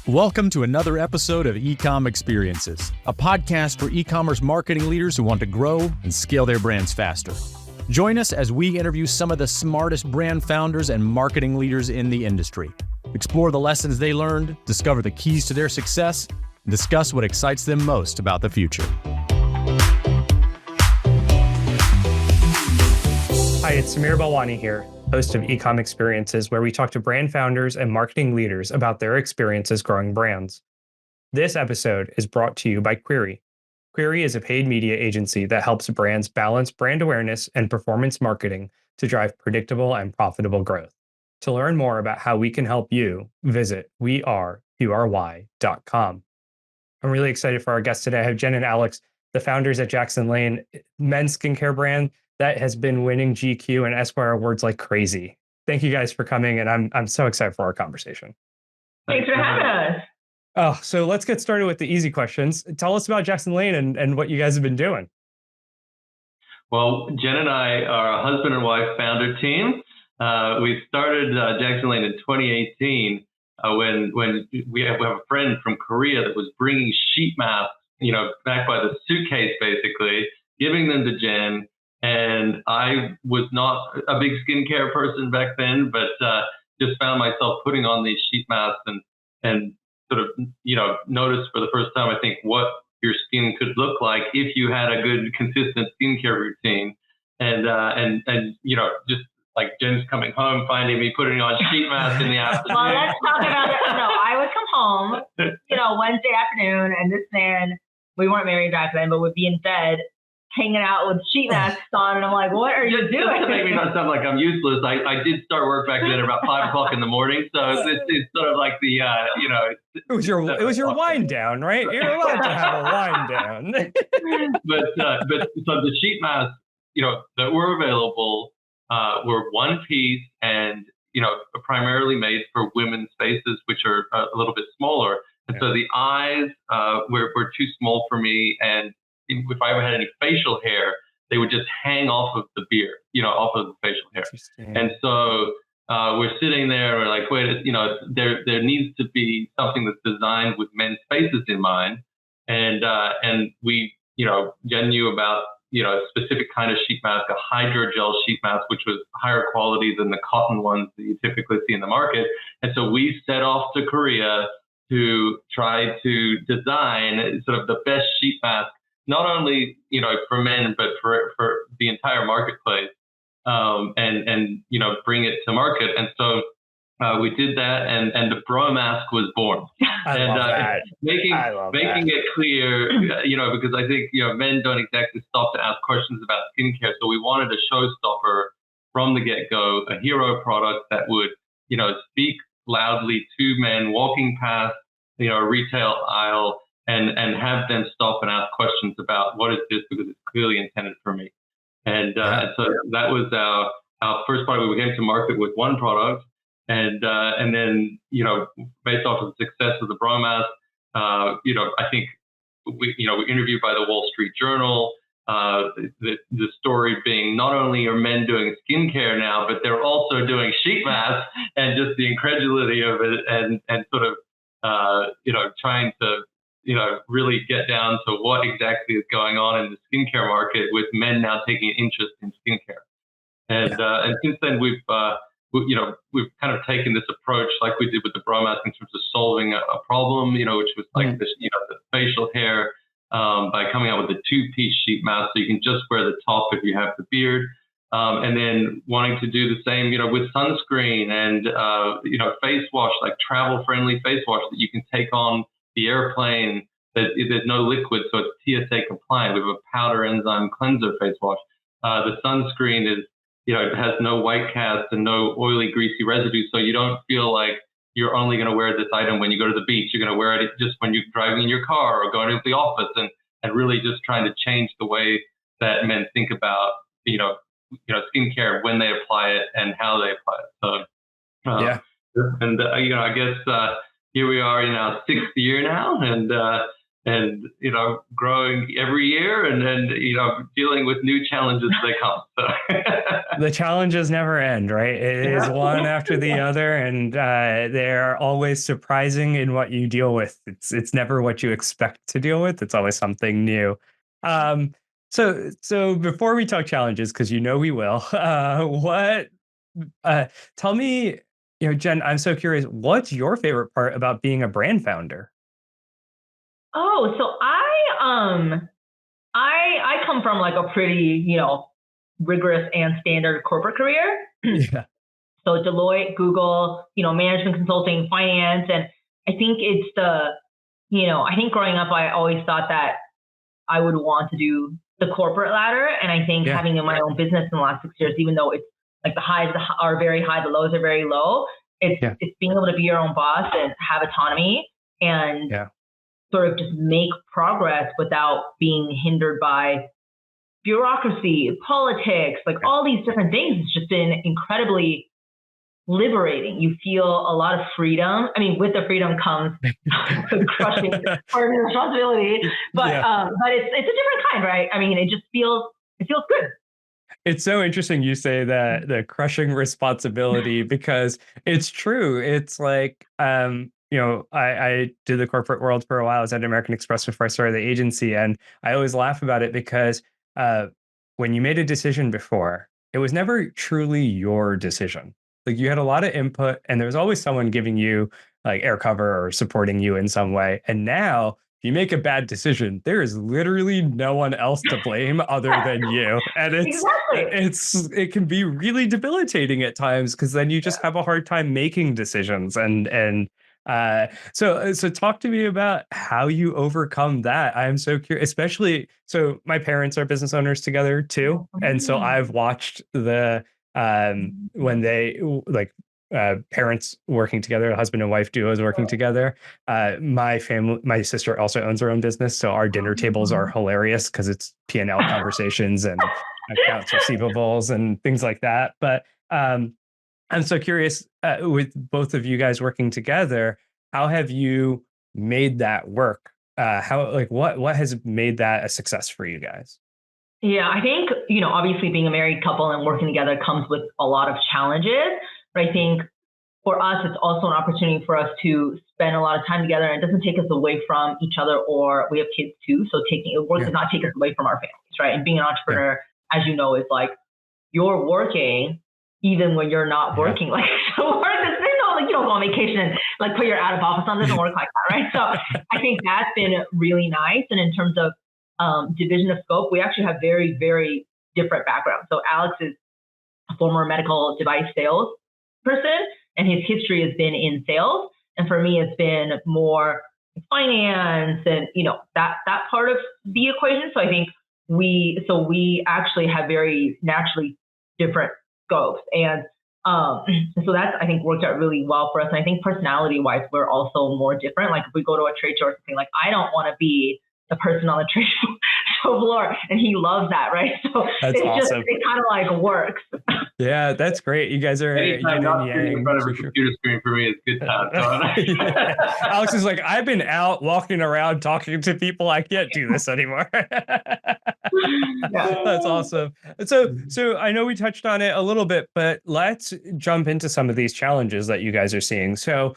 Welcome to another episode of Ecom Experiences, a podcast for e-commerce marketing leaders who want to grow and scale their brands faster. Join us as we interview some of the smartest brand founders and marketing leaders in the industry. Explore the lessons they learned, discover the keys to their success, and discuss what excites them most about the future. Hi, it's Samir Balwani here, host of Ecom Experiences, where we talk to brand founders and marketing leaders about their experiences growing brands. This episode is brought to you by Query. Query is a paid media agency that helps brands balance brand awareness and performance marketing to drive predictable and profitable growth. To learn more about how we can help you, visit weareqry.com. I'm really excited for our guests today. I have Jen and Alex, the founders at Jaxon Lane, men's skincare brand that has been winning GQ and Esquire awards like crazy. Thank you guys for coming, and I'm so excited for our conversation. Thanks for having us. Oh, so let's get started with the easy questions. Tell us about Jaxon Lane and what you guys have been doing. Well, Jen and I are a husband and wife founder team. We started Jaxon Lane in 2018 when we have a friend from Korea that was bringing sheet masks, back by the suitcase, basically, giving them to Jen. And I was not a big skincare person back then, but just found myself putting on these sheet masks and sort of, noticed for the first time, I think, what your skin could look like if you had a good, consistent skincare routine. And just like Jen's coming home, finding me putting on sheet masks in the afternoon. Well, let's talk about it. No, I would come home, Wednesday afternoon, and this man, we weren't married back then, but would be in bed, hanging out with sheet masks on, and I'm like, what are you doing? Just to make me not sound like I'm useless, I did start work back then at about 5 o'clock in the morning, so this is sort of like the, It was your wind down, right? You're allowed to have a wind down. but so the sheet masks, that were available were one piece and, primarily made for women's faces, which are a little bit smaller. And so the eyes were too small for me, and if I ever had any facial hair, they would just hang off of the beard, off of the facial hair. And so we're sitting there, we're like, wait, there needs to be something that's designed with men's faces in mind. And we, Jen knew about, a specific kind of sheet mask, a hydrogel sheet mask, which was higher quality than the cotton ones that you typically see in the market. And so we set off to Korea to try to design sort of the best sheet mask, not only, for men, but for the entire marketplace, and bring it to market. And so we did that, and the bro mask was born. Making it clear, because I think, men don't exactly stop to ask questions about skincare. So we wanted a showstopper from the get-go, a hero product that would, speak loudly to men walking past, a retail aisle, and have them stop and ask questions about what is this, because it's clearly intended for me. And so that was our first product. We came to market with one product, and then, based off of the success of the bro mask, I think we interviewed by the Wall Street Journal, the story being not only are men doing skincare now, but they're also doing sheet masks, and just the incredulity of it, and sort of, trying to, really get down to what exactly is going on in the skincare market, with men now taking an interest in skincare. And since then we've kind of taken this approach like we did with the bro mask in terms of solving a problem, which was like this, the facial hair, by coming out with a 2-piece sheet mask, so you can just wear the top if you have the beard. And then wanting to do the same, with sunscreen and, face wash, like travel-friendly face wash that you can take on the airplane. There's no liquid, so it's TSA compliant. We have a powder enzyme cleanser face wash. The sunscreen is, it has no white cast and no oily, greasy residue, so you don't feel like you're only going to wear this item when you go to the beach. You're going to wear it just when you're driving in your car or going to the office, and really just trying to change the way that men think about, skincare, when they apply it and how they apply it. So, I guess here we are in our 6th year now, and and growing every year, and then dealing with new challenges as they come. So the challenges never end, right? It is one after the other, and they're always surprising in what you deal with. It's never what you expect to deal with. It's always something new. So before we talk challenges, because we will, tell me, Jen, I'm so curious, what's your favorite part about being a brand founder? Oh, so I come from like a pretty, rigorous and standard corporate career. Yeah. So Deloitte, Google, management consulting, finance. And I think it's I think growing up, I always thought that I would want to do the corporate ladder. And I think having my own business in the last 6 years, even though it's like the highs are very high, the lows are very low, it's being able to be your own boss and have autonomy and sort of just make progress without being hindered by bureaucracy, politics, like all these different things. It's just been incredibly liberating. You feel a lot of freedom. I mean, with the freedom comes the crushing part of responsibility, but it's a different kind, right? I mean, it feels good. It's so interesting you say that, the crushing responsibility, because it's true. It's like, I did the corporate world for a while. I was at American Express before I started the agency. And I always laugh about it because when you made a decision before, it was never truly your decision. Like, you had a lot of input, and there was always someone giving you like air cover or supporting you in some way. And now, if you make a bad decision, there is literally no one else to blame other than you. And it can be really debilitating at times, because then you just have a hard time making decisions. So talk to me about how you overcome that. I'm so curious, especially, so my parents are business owners together too. And so I've watched when they parents working together, husband and wife duos working together. My sister also owns her own business. So our dinner tables are hilarious because it's P&L conversations and accounts receivables and things like that. But I'm so curious, with both of you guys working together, how have you made that work? What has made that a success for you guys? Yeah, I think, obviously being a married couple and working together comes with a lot of challenges. But I think for us, it's also an opportunity for us to spend a lot of time together, and it doesn't take us away from each other, or we have kids too. So work does not take us away from our families, right? And being an entrepreneur, as you know, is like you're working even when you're not working. Like, so work is, you don't go on vacation and like put your out of office on. It doesn't work like that, right? So I think that's been really nice. And in terms of division of scope, we actually have very, very different backgrounds. So Alex is a former medical device sales person, and his history has been in sales. And for me, it's been more finance and, that part of the equation. So I think we actually have very naturally different scopes. And so that's, I think, worked out really well for us. And I think personality wise, we're also more different. Like if we go to a trade show or something, like I don't want to be the person on the trade show floor, and he loves that, right? So that's awesome. It kind of like works. Yeah, that's great. You guys are anytime not sitting in front of a computer screen for me is good time. Alex is like, I've been out walking around talking to people. I can't do this anymore. That's awesome. So I know we touched on it a little bit, but let's jump into some of these challenges that you guys are seeing. So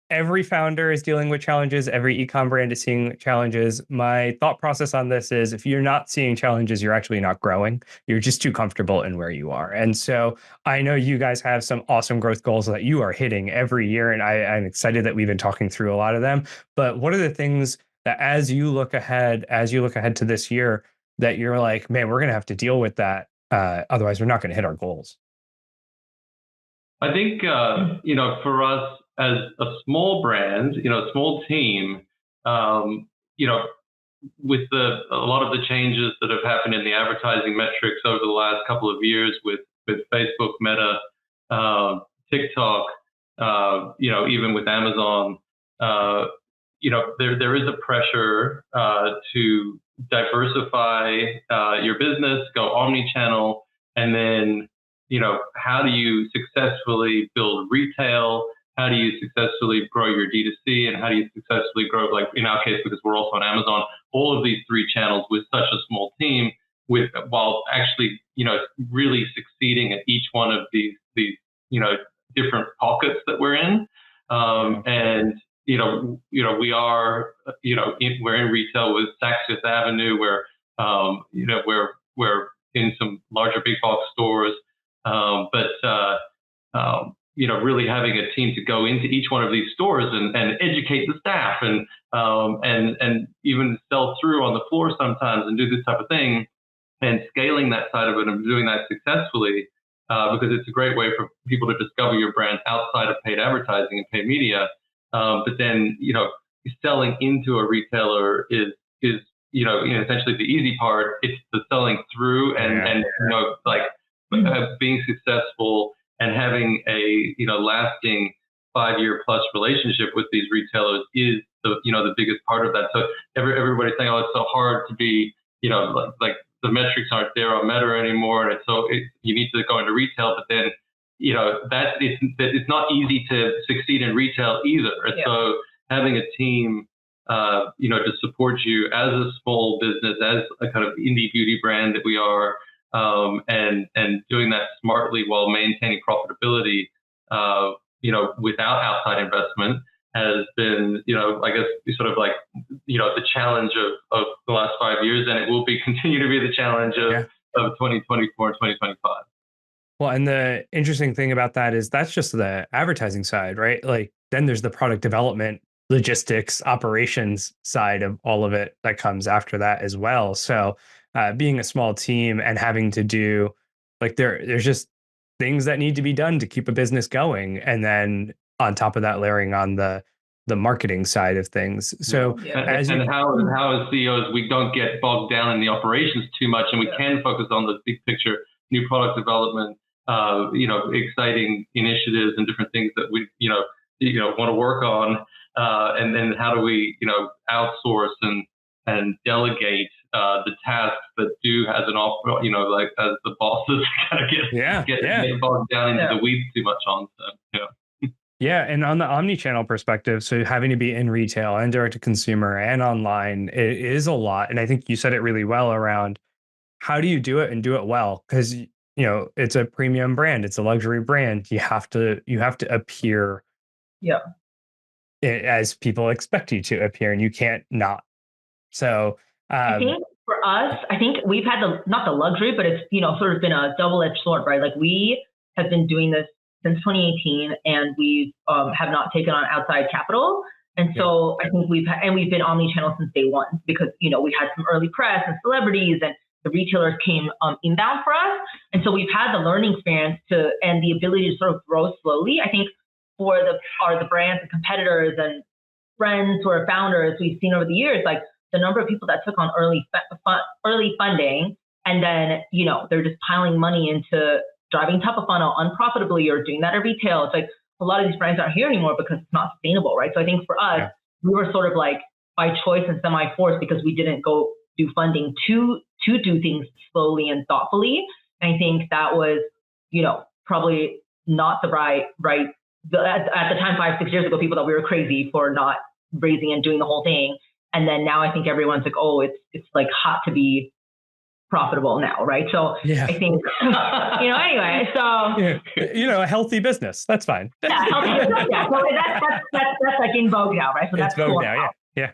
every founder is dealing with challenges. Every e-com brand is seeing challenges. My thought process on this is, if you're not seeing challenges, you're actually not growing. You're just too comfortable in where you are. And so I know you guys have some awesome growth goals that you are hitting every year. And I'm excited that we've been talking through a lot of them. But what are the things that as you look ahead to this year, that you're like, man, we're going to have to deal with that. Otherwise, we're not going to hit our goals? I think, for us, as a small brand, a small team, with a lot of the changes that have happened in the advertising metrics over the last couple of years with Facebook, Meta, TikTok, even with Amazon, there is a pressure to diversify your business, go omnichannel, and then, how do you successfully build retail how do you successfully grow your D2C, and how do you successfully grow, like in our case, because we're also on Amazon, all of these three channels with such a small team, while actually, really succeeding at each one of these different pockets that we're in. And we are, we're in retail with Saks Fifth Avenue, where we're in some larger big box stores, really having a team to go into each one of these stores and educate the staff and even sell through on the floor sometimes and do this type of thing, and scaling that side of it and doing that successfully, because it's a great way for people to discover your brand outside of paid advertising and paid media. But then, selling into a retailer is essentially the easy part. It's the selling through and being successful and having a lasting 5-year plus relationship with these retailers is the biggest part of that. So everybody's saying, oh, it's so hard to be, like the metrics aren't there on Meta anymore, and you need to go into retail. But then it's not easy to succeed in retail either. And so having a team to support you as a small business, as a kind of indie beauty brand that we are, and doing that smartly while maintaining profitability, without outside investment, has been, I guess, sort of like, the challenge of the last 5 years, and it will continue to be the challenge of 2024 and 2025. Well, and the interesting thing about that is that's just the advertising side, right? Like, then there's the product development, logistics, operations side of all of it that comes after that as well. So being a small team and having to do, like, there's just things that need to be done to keep a business going. And then on top of that, layering on the marketing side of things. So how as CEOs, we don't get bogged down in the operations too much, and we can focus on the big picture, new product development, exciting initiatives and different things that we, want to work on. And then how do we, outsource and delegate the tasks that do as an as the bosses kind of get bogged down into the weeds too much on. So, Yeah. And on the omnichannel perspective, so having to be in retail and direct to consumer and online, it is a lot. And I think you said it really well around how do you do it and do it well? Because, it's a premium brand. It's a luxury brand. You have to appear as people expect you to appear, and you can't not. So I think for us, we've had not the luxury, but it's, sort of been a double-edged sword, right? Like, we have been doing this since 2018, and we have not taken on outside capital. And so I think we've been omnichannel since day one, because, we had some early press and celebrities, and the retailers came inbound for us. And so we've had the learning experience and the ability to sort of grow slowly. I think for the brands and competitors and friends who are founders, we've seen over the years, like, the number of people that took on early funding, and then, they're just piling money into driving top of funnel unprofitably or doing that at retail. It's like a lot of these brands aren't here anymore because it's not sustainable, right? So I think for us, we were sort of like by choice and semi-forced, because we didn't go do funding to do things slowly and thoughtfully. And I think that was, probably not the right at the time, 5-6 years ago, people thought we were crazy for not raising and doing the whole thing. And then now I think everyone's like, oh, it's like hot to be profitable now, right? So I think, anyway, so a healthy business, that's fine. Healthy business, So that's like in vogue now, right? So that's vogue cool now, Yeah.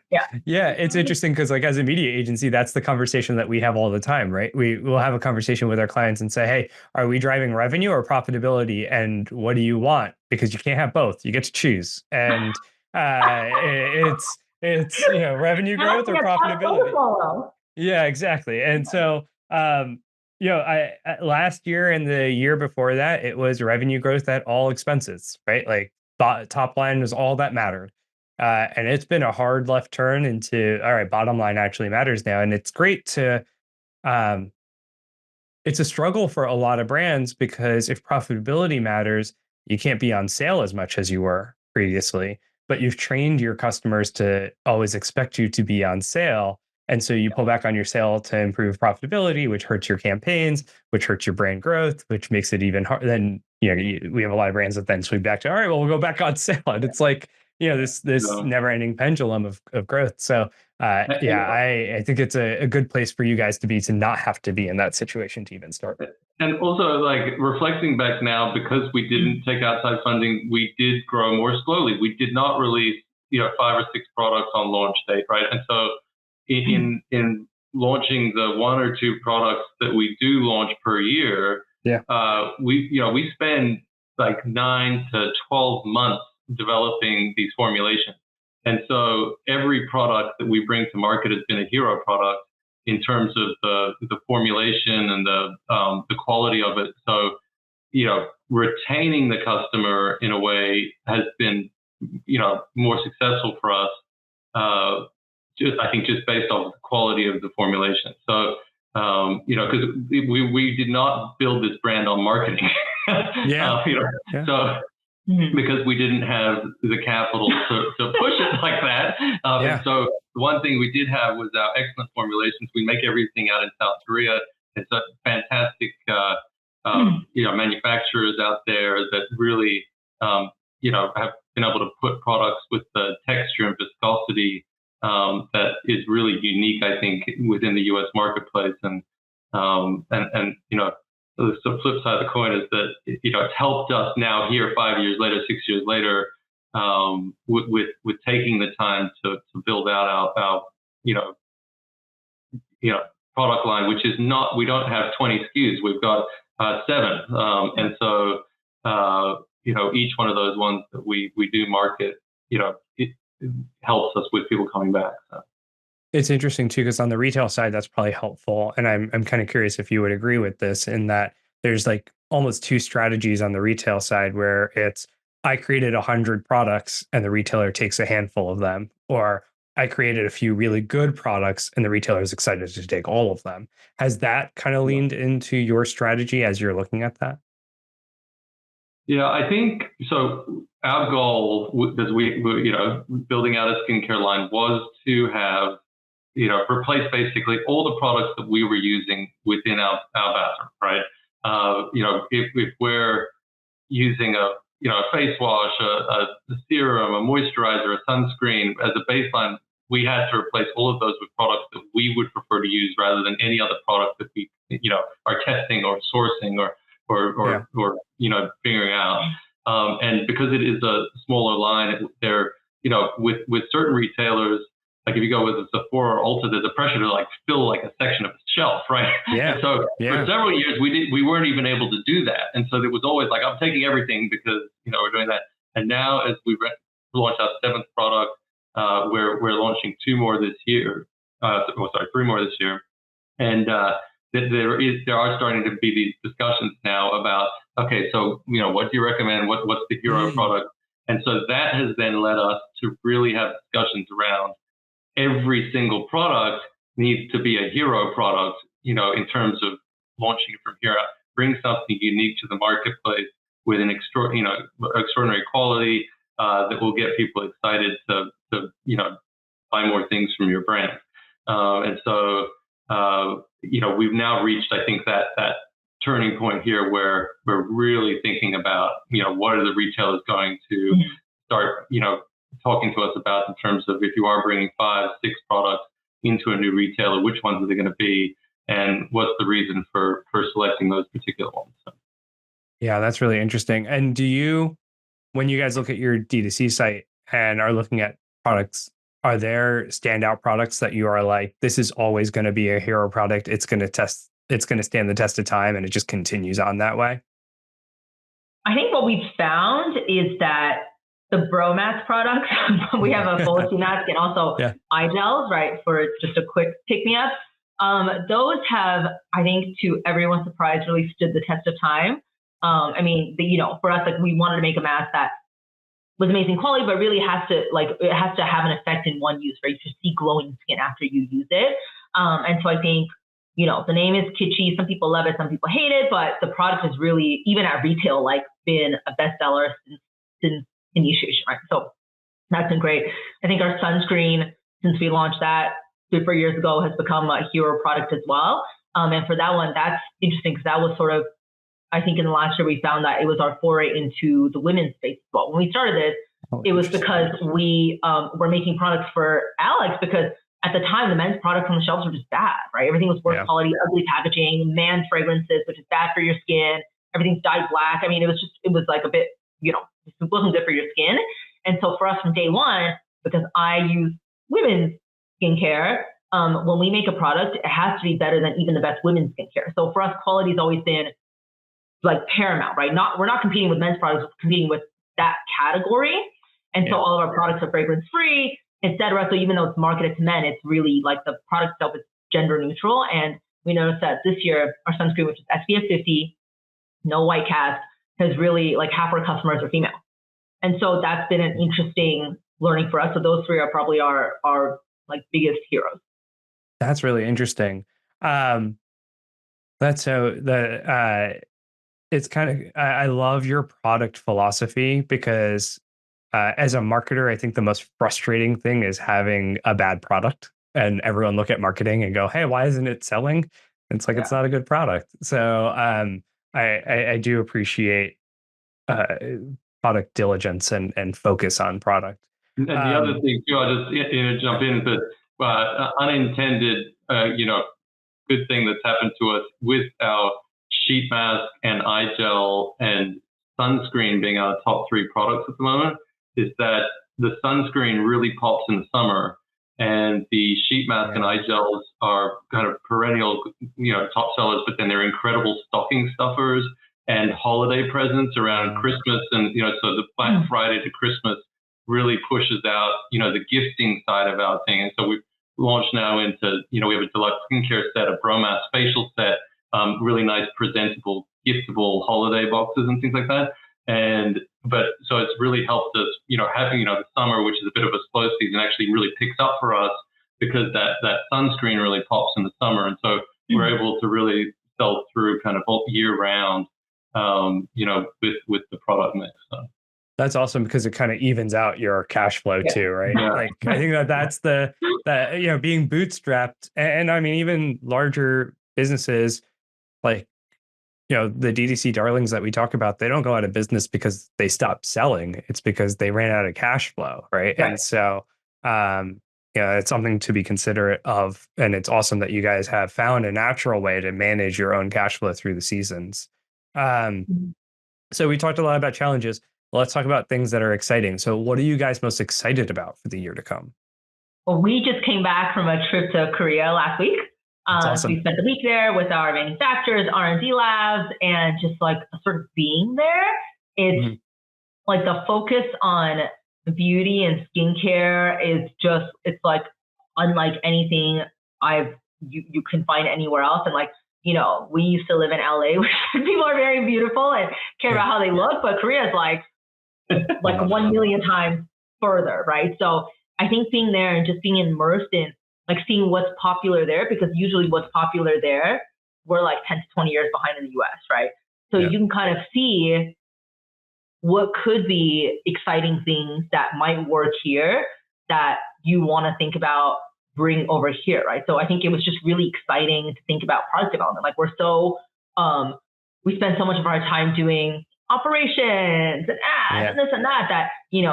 It's interesting because, like, as a media agency, that's the conversation that we have all the time, right? We will have a conversation with our clients and say, hey, are we driving revenue or profitability? And what do you want? Because you can't have both. You get to choose. And it's revenue growth or profitability. Yeah, exactly. And so, I last year and the year before that, it was revenue growth at all expenses, right? Like, top line was all that mattered. And it's been a hard left turn into, all right, bottom line actually matters now. And it's great to, it's a struggle for a lot of brands, because if profitability matters, you can't be on sale as much as you were previously, but you've trained your customers to always expect you to be on sale. And so you pull back on your sale to improve profitability, which hurts your campaigns, which hurts your brand growth, which makes it even hard. Then we have a lot of brands that then swing back to, all right, well, we'll go back on sale. And it's like, this never ending pendulum of growth. So I think it's a good place for you guys to be, to not have to be in that situation to even start. And also, like, reflecting back now, because we didn't take outside funding, we did grow more slowly. We did not release 5 or 6 products on launch date, right? And so in launching the 1 or 2 products that we do launch per year, we spend like 9 to 12 months developing these formulations. And so every product that we bring to market has been a hero product in terms of the formulation and the quality of it. So, retaining the customer in a way has been, more successful for us. I think just based on the quality of the formulation. So, because we did not build this brand on marketing. So because we didn't have the capital to push it like that. And so one thing we did have was our excellent formulations. We make everything out in South Korea. It's a fantastic, manufacturers out there that really, have been able to put products with the texture and viscosity that is really unique, I think, within the U.S. marketplace. And the flip side of the coin is that it's helped us now here 5 years later, 6 years later, with taking the time to build out our product line, which is not, we don't have 20 SKUs, we've got 7, and so each one of those ones that we do market, it helps us with people coming back. So. It's interesting too, because on the retail side, that's probably helpful. And I'm kind of curious if you would agree with this, in that there's like almost 2 strategies on the retail side, where it's, I created 100 products and the retailer takes a handful of them, or I created a few really good products and the retailer is excited to take all of them. Has that kind of leaned into your strategy as you're looking at that? Yeah, I think so. Our goal, as we building out a skincare line, was to have replace basically all the products that we were using within our bathroom, right? If we're using a face wash, a serum, a moisturizer, a sunscreen as a baseline, we had to replace all of those with products that we would prefer to use rather than any other product that we are testing or sourcing or figuring out. And because it is a smaller line, there with certain retailers, like if you go with a Sephora or Ulta, there's a pressure to like fill like a section of the shelf, right? Yeah. And so for several years we weren't even able to do that, and so it was always like, I'm taking everything because we're doing that. And now as we launch our 7th product, we're launching 2 more this year. 3 more this year, and there are starting to be these discussions now about, okay, so what do you recommend? What's the hero product? And so that has then led us to really have discussions around every single product needs to be a hero product, in terms of launching it from here out, bring something unique to the marketplace with an extraordinary quality that will get people excited to buy more things from your brand. And so, we've now reached, I think, that turning point here where we're really thinking about, what are the retailers going to start, talking to us about in terms of, if you are bringing 5, 6 products into a new retailer, which ones are they going to be, and what's the reason for selecting those particular ones. So. Yeah, that's really interesting. And when you guys look at your D2C site and are looking at products, are there standout products that you are like, this is always going to be a hero product, it's going to stand the test of time, and it just continues on that way? I think what we've found is that the Bromask products, we have a Felicity mask and also eye gels, right, for just a quick pick-me-up. Those have, I think, to everyone's surprise, really stood the test of time. For us, like, we wanted to make a mask that was amazing quality, but really it has to have an effect in one use, right? You see glowing skin after you use it. And so I think, the name is kitschy. Some people love it, some people hate it, but the product has really, even at retail, like, been a bestseller since initiation, right? So that's been great. I think our sunscreen, since we launched that 3-4 years ago, has become a hero product as well. And for that one, that's interesting because that was sort of I think in the last year we found that it was our foray into the women's space as well. When we started this, it was because we were making products for Alex, because at the time the men's products on the shelves were just bad, right? Everything was worse quality, ugly packaging, man fragrances, which is bad for your skin. Everything's dyed black. I mean, it was like a bit, it wasn't good for your skin. And so for us from day one, because I use women's skincare, when we make a product, it has to be better than even the best women's skincare. So for us, quality has always been like paramount, right? We're not competing with men's products, we're competing with that category. And so all of our products are fragrance free, et cetera. So even though it's marketed to men, it's really like the product itself is gender neutral. And we noticed that this year, our sunscreen, which is SPF 50, no white cast, has really like half our customers are female. And so that's been an interesting learning for us. So those three are probably our like biggest heroes. That's really interesting. It's kind of, I love your product philosophy, because as a marketer, I think the most frustrating thing is having a bad product and everyone look at marketing and go, hey, why isn't it selling? It's like, it's not a good product. So I do appreciate product diligence and focus on product. And the other thing too, I'll just jump in, but unintended, good thing that's happened to us with our sheet mask and eye gel and sunscreen being our top three products at the moment is that the sunscreen really pops in the summer, and the sheet mask and eye gels are kind of perennial, top sellers, but then they're incredible stocking stuffers and holiday presents around Christmas. And, so the Black Friday to Christmas really pushes out, the gifting side of our thing. And so we've launched now into, we have a deluxe skincare set, a bromas facial set, really nice, presentable, giftable holiday boxes and things like that. But so it's really helped us, having, the summer, which is a bit of a slow season, actually really picks up for us, because that sunscreen really pops in the summer. And so we're able to really sell through kind of all year round, with the product mix. So. That's awesome, because it kind of evens out your cash flow too, right? Yeah. Like, I think that's being bootstrapped, and I mean, even larger businesses, like, the DTC darlings that we talk about, they don't go out of business because they stopped selling. It's because they ran out of cash flow, right? And so, it's something to be considerate of. And it's awesome that you guys have found a natural way to manage your own cash flow through the seasons. So we talked a lot about challenges. Let's talk about things that are exciting. So what are you guys most excited about for the year to come? Well, we just came back from a trip to Korea last week. Awesome. So we spent the week there with our manufacturers, R&D labs, and just like sort of being there. It's like the focus on beauty and skincare is just, it's like unlike anything you can find anywhere else. And like, we used to live in LA, where people are very beautiful and care about how they look, but Korea is like 1 million times further, right? So I think being there and just being immersed in like seeing what's popular there, because usually what's popular there, we're like 10 to 20 years behind in the US, right? So you can kind of see what could be exciting things that might work here that you want to think about bring over here, right? So I think it was just really exciting to think about product development. Like we're so, we spend so much of our time doing operations and ads and this and that,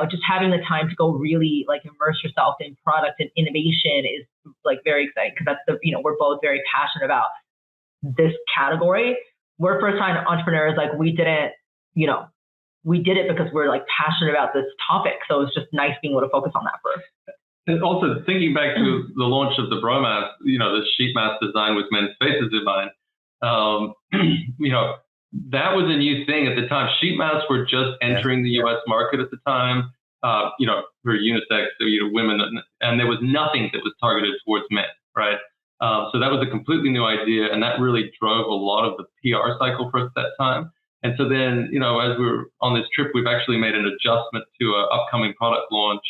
just having the time to go really like immerse yourself in product and innovation is like very exciting, because that's we're both very passionate about this category. We're first time entrepreneurs. Like we did it because we're like passionate about this topic. So it's just nice being able to focus on that first. And also thinking back to the launch of the bromas, the sheet mask design with men's faces in mind, that was a new thing at the time. Sheet masks were just entering the US market at the time, for unisex, women, and there was nothing that was targeted towards men, right? So that was a completely new idea, and that really drove a lot of the PR cycle for us at that time. And so then, as we were on this trip, we've actually made an adjustment to an upcoming product launch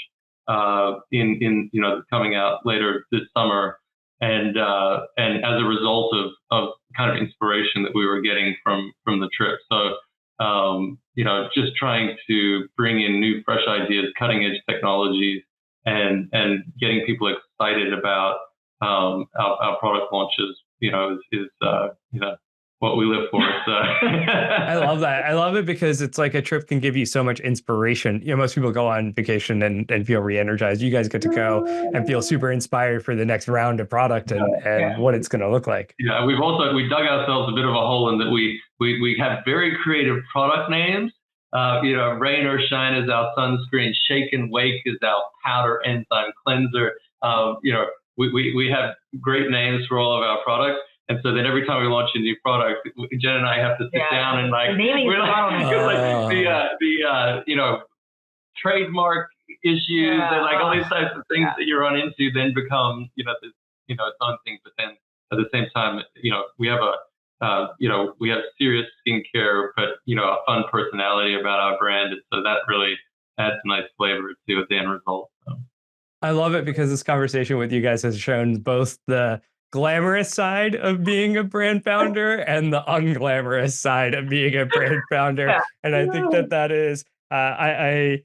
coming out later this summer, and as a result of kind of inspiration that we were getting from the trip. So just trying to bring in new, fresh ideas, cutting edge technologies, and getting people excited about our product launches, is what we live for. So I love that. I love it because it's like a trip can give you so much inspiration. Most people go on vacation and feel re-energized. You guys get to go and feel super inspired for the next round of product and what it's going to look like. Yeah, we dug ourselves a bit of a hole in that we have very creative product names. Rain or Shine is our sunscreen. Shake and Wake is our powder enzyme cleanser. We have great names for all of our products. And so then every time we launch a new product, Jen and I have to sit down and trademark issues and all these types of things that you run into then become, its own thing. But then at the same time, we have we have serious skincare, but, a fun personality about our brand. And so that really adds a nice flavor to the end result. So. I love it because this conversation with you guys has shown both the glamorous side of being a brand founder and the unglamorous side of being a brand founder. And I think that is, I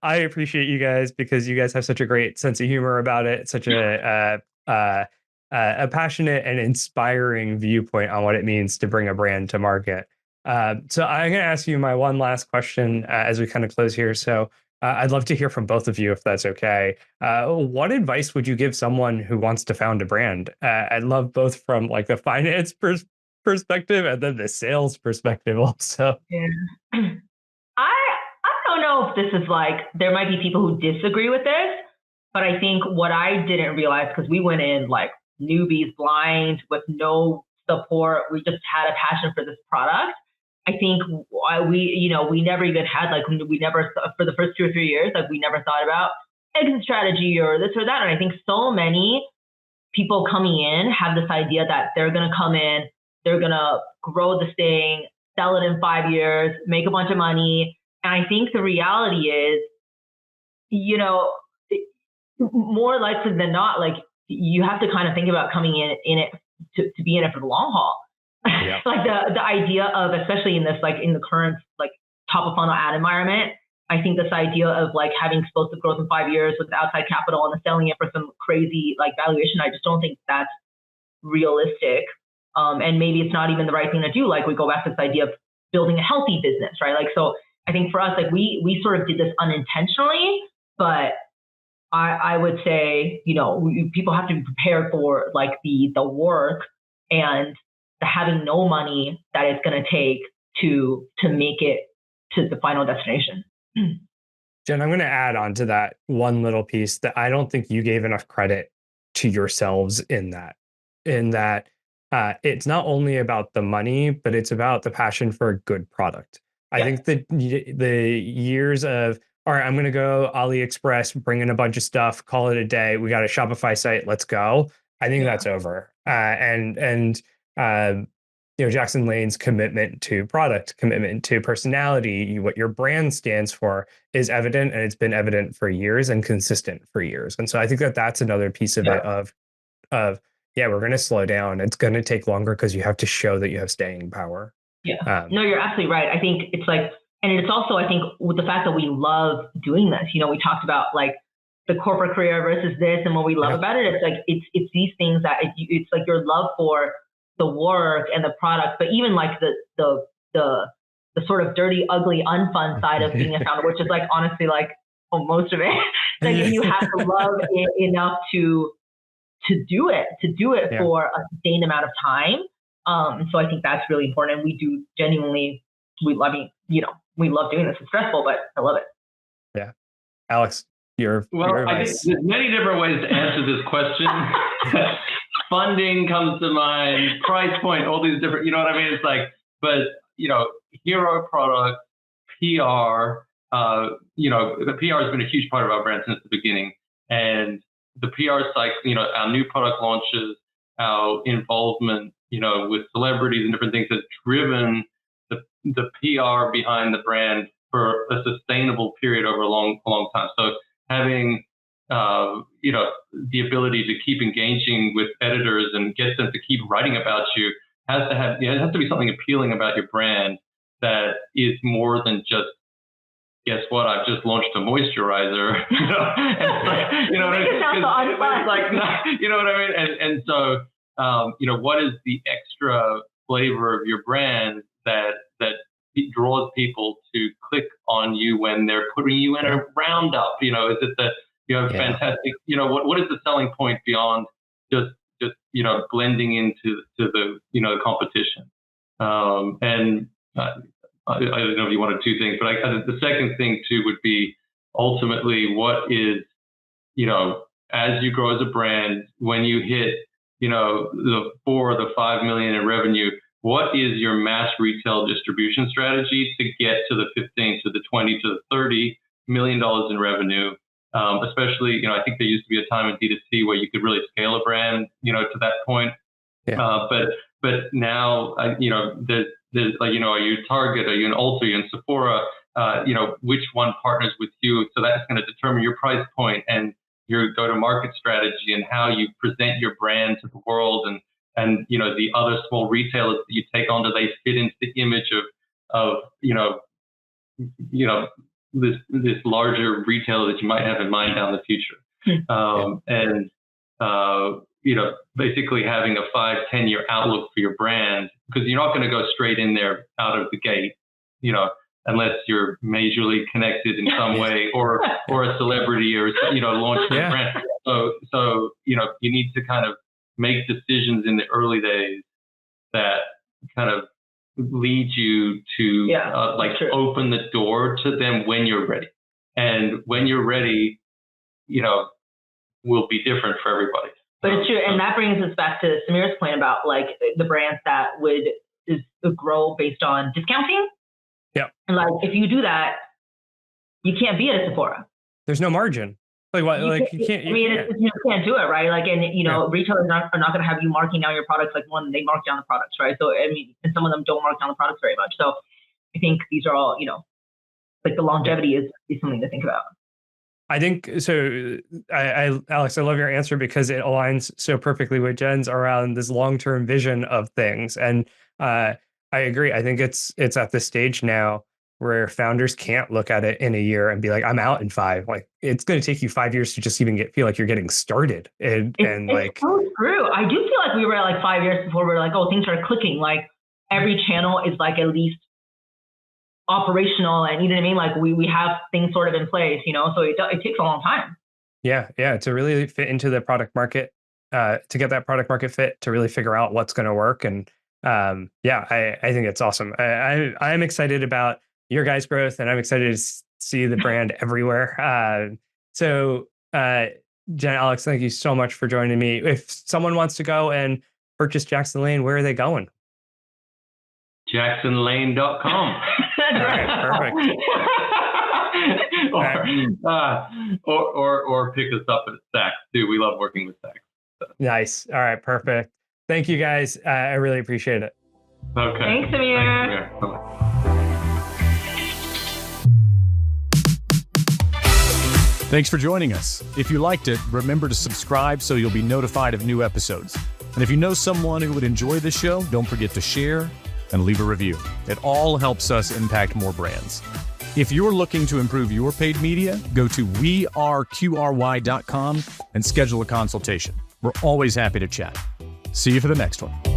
appreciate you guys because you guys have such a great sense of humor about it, such a passionate and inspiring viewpoint on what it means to bring a brand to market. So I'm going to ask you my one last question as we kind of close here. So I'd love to hear from both of you, if that's okay. What advice would you give someone who wants to found a brand? I'd love both from like the finance perspective and then the sales perspective also. Yeah. I don't know if this is there might be people who disagree with this, but I think what I didn't realize, because we went in like newbies, blind, with no support, we just had a passion for this product. I think we never even had for the first 2 or 3 years, we never thought about exit strategy or this or that. And I think so many people coming in have this idea that they're going to come in, they're going to grow this thing, sell it in 5 years, make a bunch of money. And I think the reality is, more likely than not, you have to kind of think about coming in it to be in it for the long haul. Yeah. The idea of, especially in this, in the current, top of funnel ad environment, I think this idea of having explosive growth in 5 years with outside capital and then selling it for some crazy valuation, I just don't think that's realistic. And maybe it's not even the right thing to do. We go back to this idea of building a healthy business, right? So I think for us, we sort of did this unintentionally, but I would say, people have to be prepared for the work and the having no money that it's going to take to make it to the final destination. Jen, I'm going to add on to that one little piece that I don't think you gave enough credit to yourselves in that it's not only about the money, but it's about the passion for a good product. I think that the years of, all right, I'm going to go AliExpress, bring in a bunch of stuff, call it a day. We got a Shopify site. Let's go. I think that's over. Jaxon Lane's commitment to product, commitment to personality, what your brand stands for is evident, and it's been evident for years and consistent for years. And so I think that's another piece of it of we're going to slow down. It's going to take longer because you have to show that you have staying power. Yeah. No, you're absolutely right. I think it's and it's also, I think, with the fact that we love doing this, we talked about the corporate career versus this, and what we love about it. It's it's these things that it's your love for the work and the product, but even the sort of dirty, ugly, unfun side of being a founder, which is honestly most of it. You have to love it enough to do it for a sustained amount of time. So I think that's really important, and we do genuinely, we love doing this. It's stressful, but I love it. Yeah, Alex, your I think there's many different ways to answer this question. Funding comes to mind, price point, all these different, you know what I mean? But hero product, PR, the PR has been a huge part of our brand since the beginning. And the PR cycle, our new product launches, our involvement, with celebrities and different things has driven the PR behind the brand for a sustainable period over a long time. So having the ability to keep engaging with editors and get them to keep writing about you has to have, it has to be something appealing about your brand that is more than just, guess what, I've just launched a moisturizer, you know what I mean? And so, what is the extra flavor of your brand that draws people to click on you when they're putting you in a roundup? Is it that you have fantastic, what is the selling point beyond just blending into the competition? And I don't know if you wanted two things, but the second thing too would be ultimately what is, as you grow as a brand, when you hit, the 4 or the 5 million in revenue, what is your mass retail distribution strategy to get to the 15 to the 20 to the $30 million in revenue? Especially, I think there used to be a time in D2C where you could really scale a brand, to that point. Yeah. But now, there's like, are you Target? Are you an Ulta? Are you in Sephora? Which one partners with you? So that's going to determine your price point and your go-to-market strategy and how you present your brand to the world, and the other small retailers that you take on, do they fit into the image of this larger retailer that you might have in mind down the future? Basically having a 5-10 year outlook for your brand, because you're not going to go straight in there out of the gate, unless you're majorly connected in some way or a celebrity or, launching a brand. So, you need to kind of make decisions in the early days that kind of lead you to open the door to them when you're ready. And when you're ready, will be different for everybody. But it's true. And that brings us back to Sameer's point about like the brands that would grow based on discounting. Yeah. And like, if you do that, you can't be at a Sephora. There's no margin. Like what? You can't. You can't do it, right? Like, and retailers are not going to have you marking down your products like when they mark down the products, right? So and some of them don't mark down the products very much. So I think these are all, like the longevity is something to think about. I think so. Alex, I love your answer because it aligns so perfectly with Jen's around this long-term vision of things, and I agree. I think it's at this stage now where founders can't look at it in a year and be like, I'm out in 5. Like, it's going to take you 5 years to just even feel like you're getting started. It's so true. I do feel like we were at like 5 years before we were like, oh, things are clicking. Like every channel is like at least operational, and you know what I mean? Like we have things sort of in place, so it takes a long time. Yeah. To really fit into the product market, to get that product market fit, to really figure out what's going to work. And I think it's awesome. I'm excited about your guys' growth, and I'm excited to see the brand everywhere. So Jen, Alex, thank you so much for joining me. If someone wants to go and purchase Jaxon Lane, where are they going? JaxonLane.com. All right, perfect. or pick us up at Saks too. We love working with Saks. So. Nice. All right, perfect. Thank you guys. I really appreciate it. Okay. Thanks, Sameer. Bye-bye. Thanks for joining us. If you liked it, remember to subscribe so you'll be notified of new episodes. And if you know someone who would enjoy the show, don't forget to share and leave a review. It all helps us impact more brands. If you're looking to improve your paid media, go to weareqry.com and schedule a consultation. We're always happy to chat. See you for the next one.